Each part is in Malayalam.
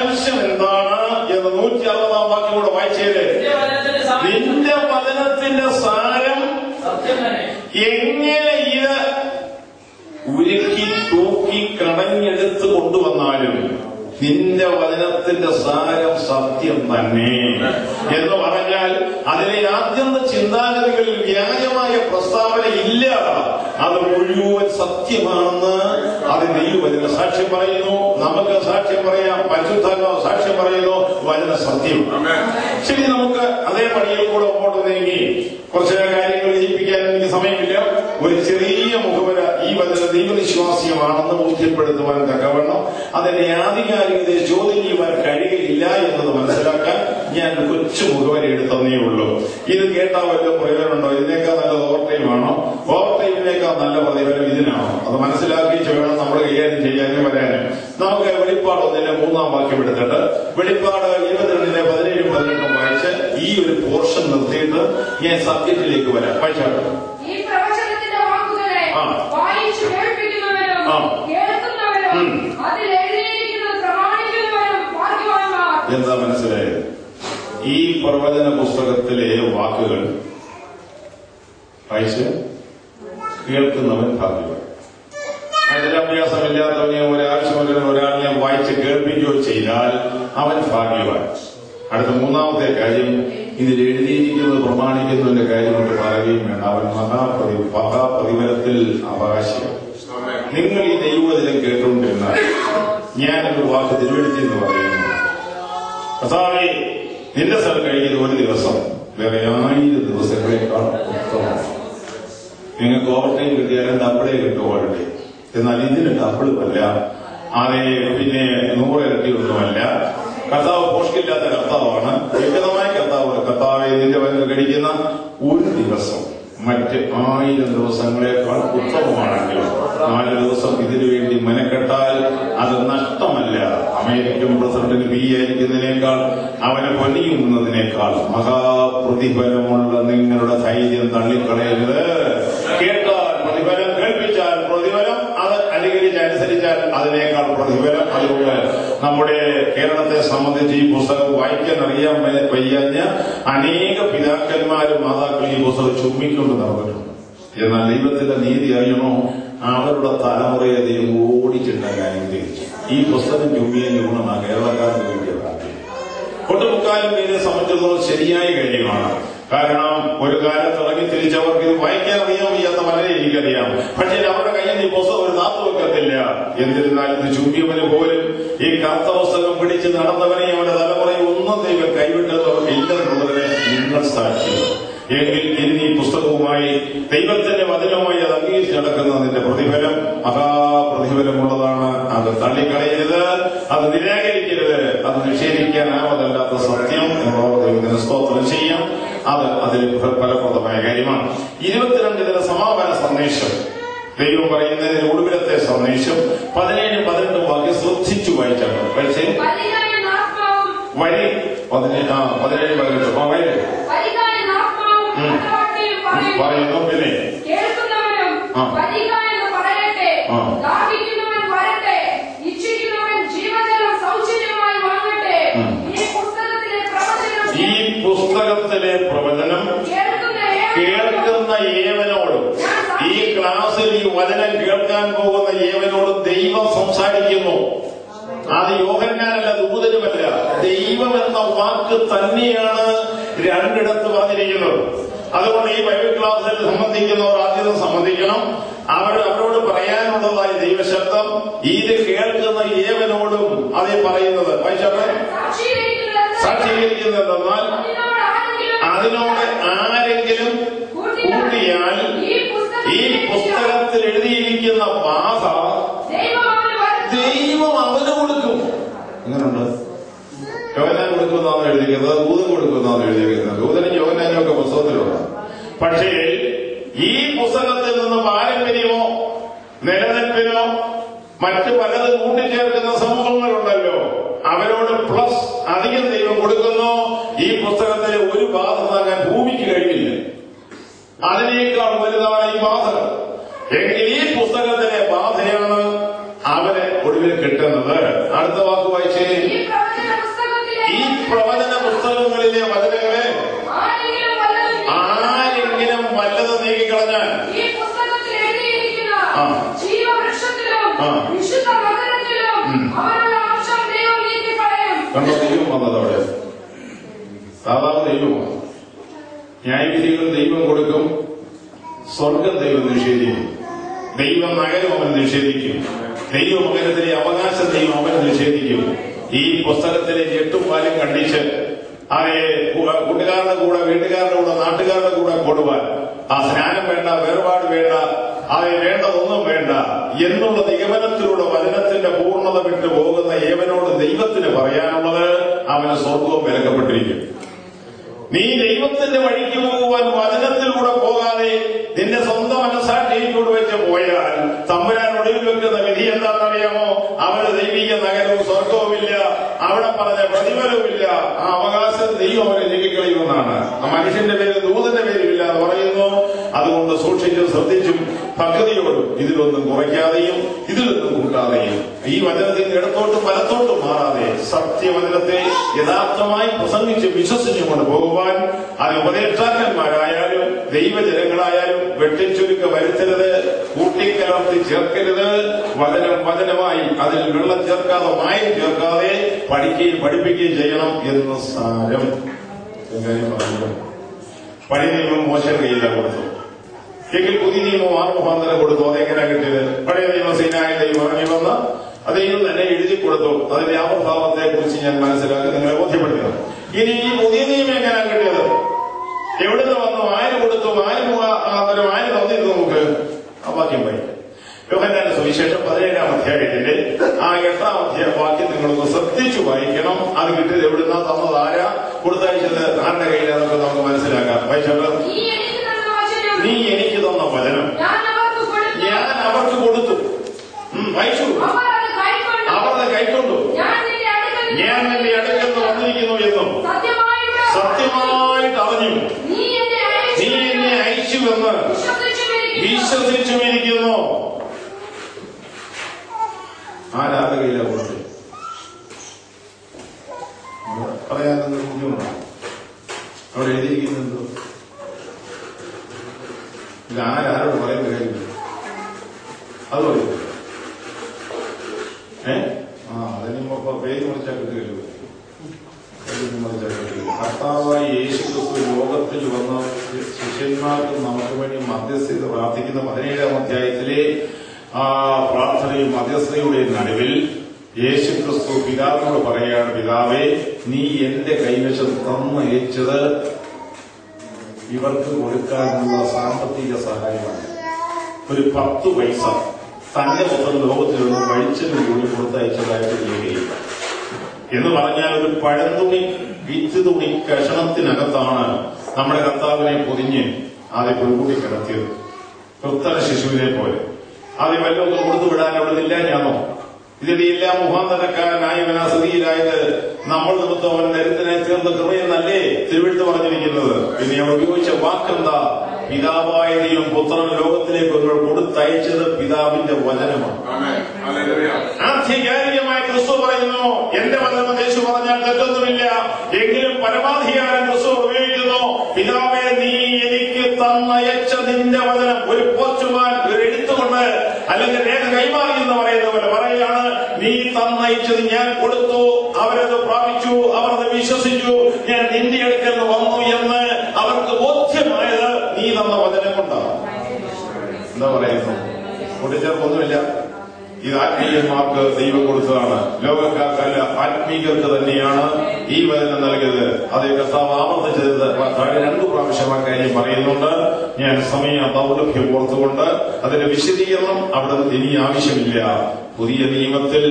എന്താണ് എന്ന് 160-ാം വാക്യം കൂടെ വായിച്ചേര്. നിന്റെ വചനത്തിന്റെ സാരം എങ്ങനെ ഇത് ഉരുക്കി തൂക്കി കടഞ്ഞെടുത്ത് കൊണ്ടുവന്നാലും നിന്റെ വചനത്തിന്റെ സാരം സത്യം തന്നെ എന്ന് പറഞ്ഞാൽ അതിലെ ആദ്യന്ത ചിന്താഗതികളിൽ വ്യാജമായ പ്രസ്താവന ഇല്ല. അത് മുഴുവൻ സത്യമാണെന്ന് അത് ദൈവവചന സാക്ഷ്യം പറയുന്നു. നമുക്ക് സാക്ഷ്യം പറയാം, പരിശുദ്ധാത്മാവ് സാക്ഷ്യം പറയുന്നു, വചന സത്യം. ശരി, നമുക്ക് അതേ പണിയിൽ കൂടെ മുമ്പോട്ട് നീങ്ങി കുറച്ച് കാര്യങ്ങൾ ജയിപ്പിക്കാൻ എനിക്ക് സമയമില്ല. ഒരു ചെറിയ മുഖവര ഈ വചന ദൈവവിശ്വാസ്യമാണെന്ന് ബോധ്യപ്പെടുത്തുവാൻ തക്കവണ്ണം അതിന്റെ ആധികാരികതയെ ചോദ്യം ചെയ്യുവാൻ കഴിയില്ല എന്നത് മനസ്സിലാക്കാൻ ഞാൻ കൊച്ചു മുഖവര എടുത്തതേ ഉള്ളൂ. ഇത് കേട്ടാൽ വല്ല പ്രയോജനമുണ്ടോ? ഇതിനേക്കാൾ നല്ലത് ഓവർടൈമാണോ? ഓവർടൈമിനേക്കാൾ നല്ല പ്രതിഫലം ഇതിനാണോ? അത് മനസ്സിലാക്കിച്ച് വേണം നമ്മൾ കൈകാര്യം ചെയ്യാനും വരാനും. നമുക്ക് വെളിപ്പാട് 1-3 വാക്യം എടുത്തിട്ട് വെളിപ്പാട് 22-17-18 വായിച്ച് ഈ ഒരു പോർഷൻ നിർത്തിയിട്ട് ഞാൻ സബ്ജക്റ്റിലേക്ക് വരാം. വായിച്ചാട്ടെ. എന്താ മനസ്സിലായത്? ഈ പ്രവചന പുസ്തകത്തിലെ വാക്കുകൾ വായിച്ച് കേൾക്കുന്നവൻ ഭാഗ്യവാൻ. അതിലഭ്യാസമില്ലാത്തവനെ ഒരാളിനെ വായിച്ച് കേൾപ്പിക്കുകയോ ചെയ്താൽ അവൻ ഭാഗ്യവാൻ. അടുത്ത 3-ാമത്തെ കാര്യം, ഇതിൽ എഴുതിയിരിക്കുന്നത് പ്രമാണിക്കുന്നതിന്റെ കാര്യം കൊണ്ട് പറയുകയും വേണ്ട. അവൻ മഹാപ്രതിഫലത്തിൽ അവകാശിയാണ്. നിങ്ങൾ ഈ ദൈവവചനം കേട്ടുകൊണ്ടിരുന്നാൽ ഞാനൊരു വാക്ക് തിരുവെടുത്തി എന്ന് പറയുന്നു. കർത്താവേ, നിന്റെ സ്ഥലം കഴിഞ്ഞത് ഒരു ദിവസം വേറെ 1000 ദിവസങ്ങളെക്കാൾ ഉത്തമമാണ്. നിങ്ങൾക്ക് ഓവർടൈം കിട്ടിയാലും ഡബിളേ കിട്ടുവാഴേ. എന്നാൽ ഇതിന് ഡബിളുമല്ല, അതേ പിന്നെ 100 ഇരട്ടിയൊന്നുമല്ല. കർത്താവ് പോഷ്കില്ലാത്ത കർത്താവാണ്, വ്യക്തമായ കർത്താവ്. കർത്താവെ, നിന്റെ വചനം കഴിക്കുന്ന ഒരു ദിവസം മറ്റ് 1000 ദിവസങ്ങളെക്കാൾ ഉത്തമമാണെങ്കിലും 4 ദിവസം ഇതിനു വേണ്ടി മെനക്കെട്ടാൽ അത് നഷ്ടമല്ല. അമേരിക്കൻ പ്രസിഡന്റിന് ആയിരിക്കുന്നതിനേക്കാൾ അവനെ പണിയുന്നതിനേക്കാൾ മഹാപ്രതിഫലമുള്ള നിങ്ങളുടെ ധൈര്യം തള്ളിക്കളയരുത്. കേട്ടാൽ പ്രതിഫലം, കേൾപ്പിച്ചാൽ പ്രതിഫലം, അത് അനുകരിച്ചനുസരിച്ചാൽ അതിനേക്കാൾ പ്രതിഫലം. അതുകൊണ്ട് നമ്മുടെ കേരളത്തെ സംബന്ധിച്ച് ഈ പുസ്തകം വായിക്കാൻ അറിയാൻ വയ്യാഞ്ഞ അനേക പിതാക്കന്മാരും മാതാക്കളും ഈ പുസ്തകം ചുമ്മിക്കൊണ്ട് നടന്നിട്ടുണ്ട്. എന്നാൽ ദൈവത്തിന്റെ നീതി അറിയണോ? അവരുടെ തലമുറയെ ദൈവം ഓടിച്ചിട്ടുണ്ടാകാൻ അനുഗ്രഹിച്ചു. ഈ പുസ്തകം ചുമ്മിയതിന്റെ ഗുണമാണ് കേരളക്കാർക്ക് വേണ്ടിയതാണ്. ഒട്ടുമുക്കാലും പേരെ സംബന്ധിച്ചിടത്തോളം ശരിയായ കാര്യമാണ്. കാരണം ഒരു കാലത്ത് ഇറങ്ങി തിരിച്ചവർക്ക് ഇത് വായിക്കാൻ അറിയാൻ വയ്യാത്ത വളരെ എനിക്കറിയാം. പക്ഷേ അവരുടെ കയ്യിൽ ഈ പുസ്തകം ഒരു നാത്തു വെക്കത്തില്ല. എന്നിരുന്നാലും ഇത് ചുമ്മിയവന് പോലും ഈ കറുത്ത പുസ്തകം പിടിച്ച് നടന്നവനെ അവന്റെ തലമുറയിൽ ഒന്നും ദൈവം കൈവിട്ടവർക്ക് ഇല്ലെന്നുള്ളതിനെ നിങ്ങൾ സാക്ഷി. എങ്കിൽ ഇന്ന് ഈ പുസ്തകവുമായി ദൈവത്തിന്റെ വചനവുമായി അത് അംഗീകരിച്ച് നടക്കുന്നതിന്റെ പ്രതിഫലം മഹാപ്രതിഫലമുള്ളതാണ്. അത് തള്ളിക്കളയരുത്, അത് നിരാകരിക്കരുത്, അത് നിഷേധിക്കാനാവതല്ലാത്ത സത്യം എന്നോട് ദൈവത്തിന് സ്തോത്രം ചെയ്യാം. അത് അതിൽ ഫലപ്രദമായ കാര്യമാണ്. 22 സമാപന സന്ദേശം ദൈവം പറയുന്നതിന് ഒടുവിലത്തെ സന്ദേശം 17-18 വാക്യം ശ്രദ്ധിച്ചു വായിച്ചാണ്. പക്ഷേ വരി 17-18 പറയുന്നു. പിന്നെ ഈ പുസ്തകത്തിലെ പ്രവചനം കേൾക്കുന്ന ഏവനോടും, ഈ ക്ലാസ്സിൽ ഈ വചനം കേൾക്കാൻ പോകുന്ന ഏവനോടും ദൈവം സംസാരിക്കുന്നു. അത് യോഹന്നാനല്ല, ദൂതനുമല്ല, ദൈവം എന്ന വാക്ക് തന്നെയാണ് 2 പറഞ്ഞിരിക്കുന്നത്. അതുകൊണ്ട് ഈ ബൈബിൾ ക്ലാസ്സിൽ സംബന്ധിക്കുന്നവർ ആദ്യം സംബന്ധിക്കണം. അവരോട് പറയാനുള്ളതായി ദൈവശബ്ദം ഇത് കേൾക്കുന്ന ഏവനോടും അതേ പറയുന്നത്. സാക്ഷീകരിക്കുന്നതെന്നാൽ അതിനോട് ആരെങ്കിലും കൂട്ടിയാൽ ഈ പുസ്തകത്തിൽ എഴുതിയിരിക്കുന്ന ബാധ ദൈവം അവന് കൊടുക്കും. എങ്ങനെയുണ്ട്? യോഹന്നാൻ കൊടുക്കുന്നതാണ് എഴുതിയിരിക്കുന്നത്, ദൂതൻ കൊടുക്കുന്നതാണ് എഴുതിയിരിക്കുന്നത്. ദൂതനും യോഹന്നാനും ഒക്കെ പുസ്തകത്തിലുണ്ട്. പക്ഷേ ഈ പുസ്തകത്തിൽ നിന്ന് പാരമ്പര്യമോ നിലനിൽപ്പിനോ മറ്റ് പലതും കൂട്ടിച്ചേർക്കുന്ന സമൂഹങ്ങളുണ്ടല്ലോ, അവരോട് പ്ലസ് അധികം ദൈവം കൊടുക്കുന്നു. ഈ പുസ്തകത്തിലെ ഒരു ബാധ താങ്ങാൻ ഭൂമിക്ക് കഴിയില്ല. അതിനേക്കാൾ വലുതാണ് ഈ ബാധ. എങ്കിൽ ഈ പുസ്തകത്തിലെ ബാധയാണ് അവന് ഒടുവിൽ കിട്ടുന്നത്. അടുത്ത വാക്ക് വായിച്ചേ. കണ്ടോ, ദൈവം വന്നത് അവിടെ. സാധാരണ ദൈവമാണ്. ന്യായവിധികൾ ദൈവം കൊടുക്കും, സ്വർഗം ദൈവം നിഷേധിക്കും, ദൈവം നഗരം അവൻ നിഷേധിക്കും, ദൈവമകനത്തിലെ അവകാശം ദൈവം അവൻ നിഷേധിക്കും. ഈ പുസ്തകത്തിലെ ഞെട്ടും പാലും കണ്ടിച്ച് അവയെ കൂട്ടുകാരുടെ കൂടെ, വീട്ടുകാരുടെ കൂടെ, നാട്ടുകാരുടെ കൂടെ കൊടുവാൻ, ആ സ്നാനം വേണ്ട, വേർപാട് വേണ്ട, അവയെ വേണ്ടതൊന്നും വേണ്ട എന്നുള്ള നിഗമനത്തിലൂടെ വചനത്തിന്റെ പൂർണ്ണത വിട്ടു പോകുന്ന ഏവനോട് ദൈവത്തിന് പറയാനുള്ളത്, അവന് സ്വർഗവും വിലക്കപ്പെട്ടിരിക്കും. നീ ദൈവത്തിന്റെ വഴിക്ക് പോകുവാൻ വചനത്തിലൂടെ പോകാതെ നിന്റെ സ്വന്തം മനസാക്ഷിയിലൂടെ വെച്ച് പോയാൽ തമ്പുരാൻ ഒടുവിൽ വെക്കുന്ന വിധി എന്താണെന്നറിയാമോ? അവന് ദൈവിക നഗരവും സ്വർഗവുമില്ല, അവിടെ പറഞ്ഞ പ്രതിഫലവുമില്ല. ആ അവകാശം ദൈവം അവനെ നീക്കിക്കളയുമെന്നാണ്. ആ മനുഷ്യന്റെ പേര് ദൂതന്റെ പേരുമില്ല എന്ന് പറയുന്നു. അതുകൊണ്ട് സൂക്ഷിച്ചും ശ്രദ്ധിച്ചും ഭക്തിയോടും ഇതിലൊന്നും കുറയ്ക്കാതെയും ഇതിലൊന്നും കൂട്ടാതെയും ഈ വചനത്തിന്റെ ഇടത്തോട്ടും വലത്തോട്ടും മാറാതെ സത്യവചനത്തെ യഥാർത്ഥമായി പ്രസംഗിച്ച് വിശ്വസിച്ചുകൊണ്ട് പോകുവാൻ അത് ഉപദേഷ്ടാക്കന്മാരായാലും ദൈവജനങ്ങളായാലും വെട്ടിച്ചുരുക്ക വരുത്തരുത്, കൂട്ടിക്കലർത്തി ചേർക്കരുത്. വചനം വചനമായി അതിൽ വെള്ളം ചേർക്കാതെ മായം ചേർക്കാതെ പഠിക്കുകയും പഠിപ്പിക്കുകയും ചെയ്യണം എന്ന് സാരം. പഴയ നിയമം മോശം കയ്യിലാണ് കൊടുത്തു എങ്കിൽ പുതിയ നിയമം ആത്മഭാന്തരം കൊടുത്തു. അതെങ്ങനെയാ കിട്ടിയത്? പഴയ നിയമം സീനായി ദൈവം ഇറങ്ങി വന്ന് അദ്ദേഹം തന്നെ എഴുതി കൊടുത്തു. അതിന്റെ ആവിർഭാവത്തെ കുറിച്ച് ഞാൻ മനസ്സിലാക്കി നിങ്ങളെ ബോധ്യപ്പെടുത്തുന്നു. ഇനി ഈ പുതിയ നിയമം എങ്ങനെയാ കിട്ടിയത്? എവിടുന്ന് വന്നു? ആര് കൊടുത്തു? ആര് തന്നിരുന്നു? നമുക്ക് ആ വാക്യം വായിക്കാം. യോഹന്നാന്റെ സുവിശേഷം 17-ാം അധ്യായത്തിന്റെ ആ 8-ാം വാക്യം നിങ്ങളൊന്ന് ശ്രദ്ധിച്ചു വായിക്കണം. അത് കിട്ടിയത് എവിടുന്ന, തന്നത് ആരാ, കൊടുത്തയച്ചത് ആരുടെ കയ്യിലാന്നൊക്കെ നമുക്ക് മനസ്സിലാക്കാം. വായിച്ചത്, നീ എനിക്ക് തന്ന വചനം ഞാൻ അവർക്ക് കൊടുത്തു. വായിച്ചു, അവർ കൈക്കൊണ്ടു. ഞാൻ നിന്റെ അടുക്കൽ വന്നിരിക്കുന്നു എന്നും സത്യമായിട്ട് അറിഞ്ഞു. നീ എന്നെ അയച്ചുവെന്ന് വിശ്വസിച്ചുമിരിക്കുന്നു. ആരാധ കയ്യിലാണ് കൊടുത്തത്? പറയാനൊന്നും ബുദ്ധിമുട്ടാണ്. അവിടെ എഴുതിയിരിക്കുന്നുണ്ടോ? ഇത് ആരോട് പറയുന്ന കാര്യമില്ല. അത് പറയും. അതിനിപ്പോ പേര് മുറിച്ചാൽ കിട്ടുകയല്ലോ. കർത്താവായ യേശു ക്രിസ്തു ലോകത്തിൽ വന്ന ശിഷ്യന്മാർക്ക് നമുക്ക് വേണ്ടി മധ്യസ്ഥത പ്രാർത്ഥിക്കുന്ന 17-ാം അധ്യായത്തിലെ ആ പ്രാർത്ഥനയും മധ്യസ്ഥതയുടെ നടുവിൽ യേശു ക്രിസ്തു പിതാവിനോട് പറയുകയാണ്, പിതാവേ, നീ എന്റെ കൈവശം തന്നയച്ചത് ഇവർക്ക് കൊടുക്കാനുള്ള സാമ്പത്തിക സഹായമാണ്. ഒരു 10 പൈസ തന്റെ പുത്രൻ ലോകത്തിൽ നിന്ന് വഴിച്ചതിന് കൂടി കൊടുത്തയച്ചതായിട്ട് ചെയ്യുകയില്ല. എന്ന് പറഞ്ഞാൽ ഒരു പഴന്തുണി, വിത്ത് തുണി കഷണത്തിനകത്താണ് നമ്മുടെ കർത്താവിനെ പൊതിഞ്ഞ് ആദ്യം പുൽകൂടി കിടത്തിയത്. പുത്തന ശിശുവിനെ പോലെ ആദ്യം വല്ലതും കൊടുത്തു വിടാൻ അവിടെ ഇല്ല. ഞാനോ ഇതിന്റെ എല്ലാം മുഖാന്തരക്കാരനായവനാ സ്ഥിതിയിലായത് നമ്മൾ നിമിത്തം അവൻ ദരിദ്രനെ തീർന്ന കൃപയെന്നല്ലേ തിരുവെഴുത്ത് പറഞ്ഞിരിക്കുന്നത്. പിന്നെ അവൻ ഉപയോഗിച്ച വാക്കെന്താ? പിതാവായ ദൈവം പുത്രൻ ലോകത്തിലേക്ക് കൊടുത്തയച്ചത് പിതാവിന്റെ വചനമാണ്. ആധികാരികമായി ക്രിസ്തു പറയുന്നു, എന്റെ വചനം യേശു പറഞ്ഞാൽ തെറ്റൊന്നുമില്ല. എങ്കിലും പരമാധികാരം ക്രിസ്തു ഉപയോഗിക്കുന്നു. പിതാവേ, നീ എനിക്ക് തന്നയച്ച നിന്റെ വചനം. ഒരു പോസ്റ്റ്മാൻ ഒരു എഴുത്തുകൊണ്ട് അല്ലെങ്കിൽ രേഖ കൈമാറി എന്ന് പറയുന്ന പോലെ പറയുകയാണ്, നീ തന്നയച്ചത് ഞാൻ കൊടുത്തു, അവരത് പ്രാപിച്ചു, അവർ അത് വിശ്വസിച്ചു, ഞാൻ നിന്റെ അടുക്കൽ വന്നു എന്ന് അവർക്ക് ബോധ്യമായത് നീ തന്ന വചനം കൊണ്ടാണ്. എന്താ പറയുന്നു? കൂട്ടിച്ചേർപ്പൊന്നുമില്ല. ഇത് ആത്മീയന്മാർക്ക് ദൈവം കൊടുത്തതാണ്, ലോകക്കാർക്കല്ല. ആത്മീയർക്ക് തന്നെയാണ് ഈ വചനം നൽകിയത്. അതേ കർത്താവ് ആവർത്തിച്ചത് 2 പ്രാവശ്യം ആ കാര്യം പറയുന്നുണ്ട്. ഞാൻ സമയ ദൗർലഭ്യം ഓർത്തുകൊണ്ട് അതിന്റെ വിശദീകരണം അവിടെ ഇനി ആവശ്യമില്ല. പുതിയ നിയമത്തിൽ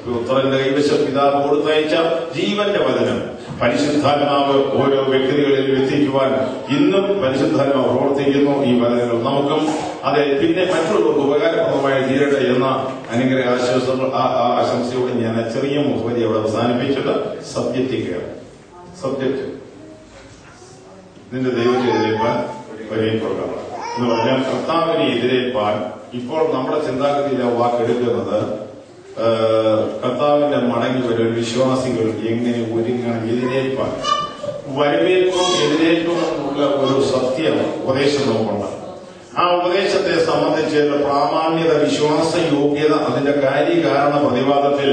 പുത്രന്റെ കൈവശം പിതാവ് കൊടുത്തയച്ച ജീവന്റെ വചനം പരിശുദ്ധാത്മാവ് ഓരോ വ്യക്തികളിൽ എത്തിക്കുവാൻ ഇന്നും പരിശുദ്ധാത്മാവ് പ്രവർത്തിക്കുന്നു. ഈ വചനങ്ങൾ നമുക്കും അതെ പിന്നെ മറ്റുള്ളവർക്ക് ഉപകാരപ്രദമായി തീരട്ടെ എന്ന അനുഗ്രഹ ആശംസയോടെ ഞാൻ ചെറിയ മുഖവരി അവിടെ അവസാനിപ്പിച്ചിട്ട് സബ്ജക്റ്റ് നിന്റെ ദൈവത്തെ എതിരേൽപ്പാൻ ഒരേ പ്രോഗ്രാം എന്ന് പറഞ്ഞാൽ കർത്താവിനെ എതിരേൽപ്പാൻ ഇപ്പോൾ നമ്മുടെ ചിന്താഗതിയിൽ ആ വാക്കെടുക്കുന്നത് കർത്താവിന്റെ മടങ്ങി വരും വിശ്വാസികൾ എങ്ങനെ ഒരുങ്ങണം എതിരേൽപ്പാൻ. വരവേൽപ്പും എതിരേൽപ്പും എന്നുള്ള ഒരു സത്യം ഉപദേശം നമുക്കുണ്ട്. ആ ഉപദേശത്തെ സംബന്ധിച്ച് പ്രാമാണ്യത, വിശ്വാസ യോഗ്യത, അതിന്റെ കാര്യകാരണ പ്രതിവാദത്തിൽ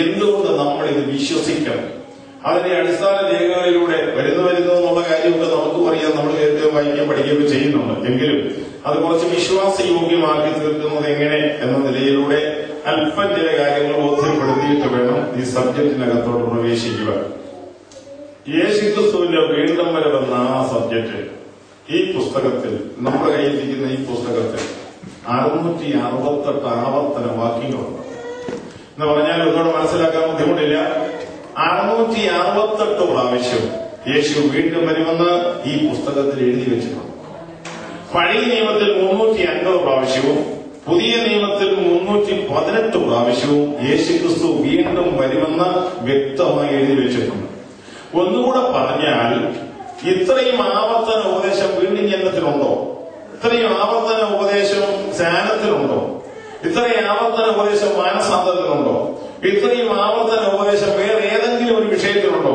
എന്തുകൊണ്ട് നമ്മൾ ഇത് വിശ്വസിക്കണം, അതിന്റെ അടിസ്ഥാന രേഖകളിലൂടെ വരുന്നു എന്നുള്ള കാര്യമൊക്കെ നമുക്കും അറിയാം. നമ്മൾ കേൾക്കുകയും വായിക്കുകയും പഠിക്കുകയൊക്കെ ചെയ്യുന്നുണ്ട്. എങ്കിലും അത് കുറച്ച് വിശ്വാസയോഗ്യമാക്കി തീർക്കുന്നത് എങ്ങനെ എന്ന നിലയിലൂടെ അല്പം ചില കാര്യങ്ങൾ ബോധ്യപ്പെടുത്തിയിട്ട് വേണം ഈ സബ്ജക്റ്റിനകത്തോട്ട് പ്രവേശിക്കുക. യേശുക്രിസ്തുവിന്റെ വീണ്ടും വരവെന്ന ആ സബ്ജക്റ്റ് ഈ പുസ്തകത്തിൽ, നമ്മുടെ കയ്യിലിരിക്കുന്ന ഈ പുസ്തകത്തിൽ 668 ആവർത്തന വാക്യങ്ങളുണ്ട് എന്ന് പറഞ്ഞാൽ ഒന്നുകൂടെ മനസ്സിലാക്കാൻ ബുദ്ധിമുട്ടില്ല. 668 പ്രാവശ്യം യേശു വീണ്ടും വരുമെന്ന് ഈ പുസ്തകത്തിൽ എഴുതി വെച്ചിട്ടുണ്ട്. പഴയ നിയമത്തിൽ 350 പ്രാവശ്യവും പുതിയ നിയമത്തിൽ 318 പ്രാവശ്യവും യേശുക്രിസ്തു വീണ്ടും വരുമെന്ന് വ്യക്തമായി എഴുതി വെച്ചിട്ടുണ്ട്. ഒന്നുകൂടെ പറഞ്ഞാൽ, ഇത്രയും ആവർത്തന ഉപദേശം വീണ്ടും ജന്മത്തിലുണ്ടോ? ഇത്രയും ആവർത്തന ഉപദേശം സ്നാനത്തിലുണ്ടോ? ഇത്രയും ആവർത്തന ഉപദേശം മാനസാന്തരത്തിലുണ്ടോ? ഇത്രയും ആവർത്തന ഉപദേശം വേറെ ഏതെങ്കിലും ഒരു വിഷയത്തിലുണ്ടോ?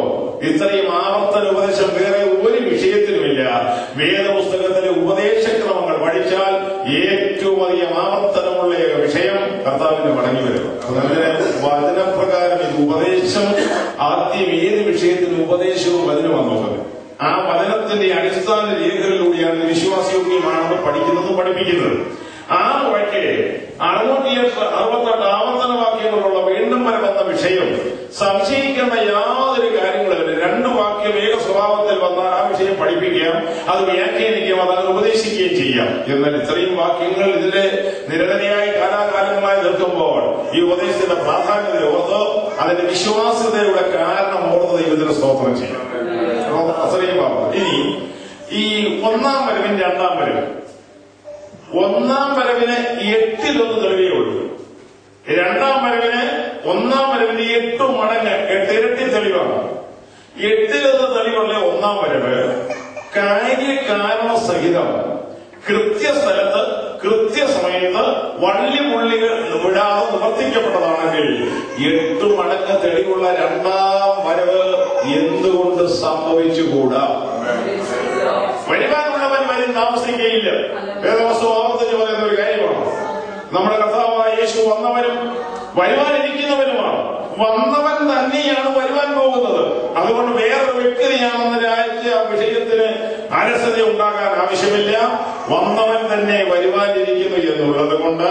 ഇത്രയും ആവർത്തന ഉപദേശം വേറെ ഒരു വിഷയത്തിലുമില്ല. വേദപുസ്തകത്തിലെ ഉപദേശക്രമങ്ങൾ പഠിച്ചാൽ ഏറ്റവും അധികം ആവർത്തനമുള്ള വിഷയം കർത്താവിന്റെ മടങ്ങി വരും. വചനപ്രകാരം ഇത് ഉപദേശം. ആദ്യം ഏത് വിഷയത്തിന് ഉപദേശവും വചനമാണ് നോക്കുന്നത്. ആ വചനത്തിന്റെ അടിസ്ഥാന രേഖകളിലൂടെയാണ് വിശ്വാസയോഗ്യമാണെന്ന് പഠിക്കുന്നതും പഠിപ്പിക്കുന്നത്. ആ വഴിക്ക് 668 ആവർത്തന വാക്യങ്ങളുള്ള വീണ്ടും വരവെന്ന വിഷയം സംശയിക്കേണ്ട യാതൊരു കാര്യങ്ങളില്ല. 2 വാക്യം ഏക സ്വഭാവത്തിൽ വന്നാൽ ആ വിഷയം പഠിപ്പിക്കാം, അത് വ്യാഖ്യാനിക്കാം, അത് ഉപദേശിക്കുകയും ചെയ്യാം. എന്നാൽ ഇത്രയും വാക്യങ്ങൾ ഇതിലെ നിരവധിയായി കാലാകാലങ്ങളായി നിൽക്കുമ്പോൾ ഈ ഉപദേശത്തിന്റെ പ്രാധാന്യത ഓർത്ത് അതിന്റെ വിശ്വാസ്യതയുടെ കാരണം ഓർത്ത് ദൈവത്തിന് സ്തോത്രം ചെയ്യാം. അത്രയും പറഞ്ഞു. ഇനി ഈ 1-ാം വരവിൻ 2-ാം വരവ്, 1-ാം വരവിന് 8-1 തെളിവേ ഉള്ളൂ. 2-ാം വരവിന് 1-ാം വരവിന്റെ 8 മടങ്ങ് 8 ഇരട്ടി തെളിവാണ്. 8-1 തെളിവുള്ള 1-ാം വരവ് കാര്യകാരണ സഹിതം കൃത്യസ്ഥലത്ത് കൃത്യസമയത്ത് വള്ളിപുള്ളികൾ വിടാതെ നിവർത്തിക്കപ്പെട്ടതാണെങ്കിൽ 8 മടങ്ങ് തെളിവുള്ള 2-ാം വരവ് എന്തുകൊണ്ട് സംഭവിച്ചുകൂടാ? വരുവാനുള്ളവൻ വരും, താമസിക്കുകയില്ല. വേദവസ്തു ആവർത്തിച്ച് പറയുന്ന ഒരു കാര്യമാണ്. നമ്മുടെ കർത്താവായ യേശു വന്നവനും വരുവാനിരിക്കുന്നവനുമാണ്. വന്നവൻ തന്നെയാണ് വരുവാൻ പോകുന്നത്. അതുകൊണ്ട് വേറൊരു വ്യക്തിയാണെന്ന വിഷയത്തിന് അലസത ഉണ്ടാകാൻ ആവശ്യമില്ല. വന്നവൻ തന്നെ വരുവാനിരിക്കുന്നു എന്നുള്ളത് കൊണ്ട്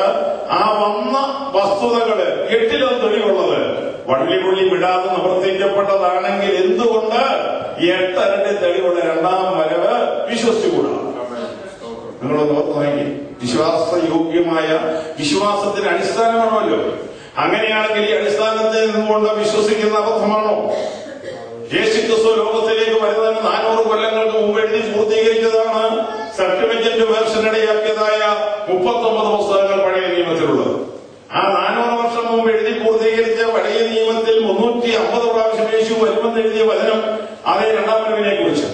ആ വന്ന വസ്തുതകള് 8-1 തെളിവുള്ളത് വള്ളിപുള്ളി വിടാതെ നിവർത്തിക്കപ്പെട്ടതാണെങ്കിൽ എന്തുകൊണ്ട് 8 ഇരട്ടി തെളിവുള്ള 2-ാം വരവ് വിശ്വസിച്ചുകൂടാ? നിങ്ങളൊന്ന് ഓർത്ത് നോക്കി. വിശ്വാസയോഗ്യമായ വിശ്വാസത്തിന് അടിസ്ഥാനമാണല്ലോ. അങ്ങനെയാണെങ്കിൽ ഈ അടിസ്ഥാനത്തിൽ നിന്നുകൊണ്ട് വിശ്വസിക്കുന്ന അബദ്ധമാണോ? യേശുക്രിസ്തു ലോകത്തിലേക്ക് വരുന്നതിന് 400 കൊല്ലങ്ങൾക്ക് മുമ്പ് എഴുതി പൂർത്തീകരിച്ചതാണ് സെപ്റ്റമെന്റ് വേർഷൻ ഇടയാക്കിയതായ 39 പുസ്തകങ്ങൾ പഴയ നിയമത്തിലുള്ളത്. ആ 400 വർഷം മുമ്പ് എഴുതി പൂർത്തീകരിച്ച പഴയ നിയമത്തിൽ 350 പ്രാവശ്യം യേശു വരുമെന്ന് എഴുതിയ വചനം അതേ 2-ാം വരവിനെ കുറിച്ച്.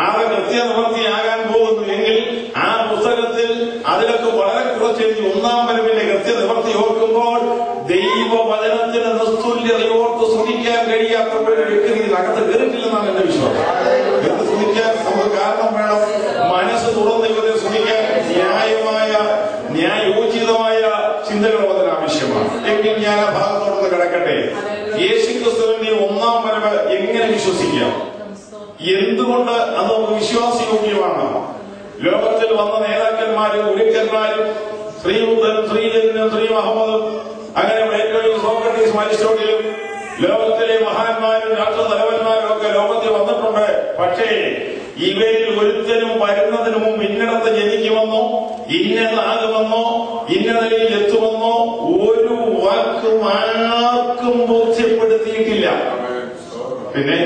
അത് കൃത്യനിവൃത്തിയാകാൻ പോകുന്നു എങ്കിൽ ആ പുസ്തകത്തിൽ അതിലൊക്കെ വളരെ കുറച്ചെഴുതി 1-ാം വരവിന്റെ കൃത്യനിവൃത്തി ഓർക്കുമ്പോൾ ദൈവവചനത്തിന് നിസ്തുല്യതയോർത്ത് സ്തുതിക്കാൻ കഴിയാത്ത ഒരു വ്യക്തി ഇതിനകത്ത് കയറിയിട്ടില്ലെന്നാണ് എന്റെ വിശ്വാസം. എന്ത് സ്തുതിക്കാൻ നമുക്ക് കാരണം വേണം? മനസ്സ് തുറന്ന് ഇവരെ സ്തുതിക്കാൻ ന്യായോചിതമായ ചിന്തകൾ അതിന് ആവശ്യമാണ്. എങ്കിൽ ഞാൻ ആ ഭാഗത്തോടൊന്ന് കിടക്കട്ടെ. യേശുക്രിസ്തുവിന്റെ 1-ാം വരവ് എങ്ങനെ വിശ്വസിക്കാം? എന്തുകൊണ്ട് അത് നമുക്ക് വിശ്വാസയോഗ്യമാണ്? ലോകത്തിൽ വന്ന നേതാക്കന്മാരും ഗുരുക്കന്മാരും ശ്രീബുദ്ധനും ശ്രീജനും ശ്രീ മുഹമ്മദും അങ്ങനെ പ്ലേറ്റോയും സോക്രട്ടീസും അരിസ്റ്റോട്ടിലും ലോകത്തിലെ മഹാന്മാരും രാഷ്ട്രതലവന്മാരും ഒക്കെ ലോകത്തിൽ വന്നിട്ടുണ്ട്. പക്ഷേ ഇവരിൽ ഒരുത്തനും വരുന്നതിന് മുമ്പ് ഇന്നിടത്ത് ജനിക്കുമെന്നോ ഇന്നതാകുമെന്നോ ഇന്ന നിലയിൽ എത്തുമെന്നോ ഒരു വാക്കും ആർക്കും ബോധ്യപ്പെടുത്തിയിട്ടില്ല. പിന്നെ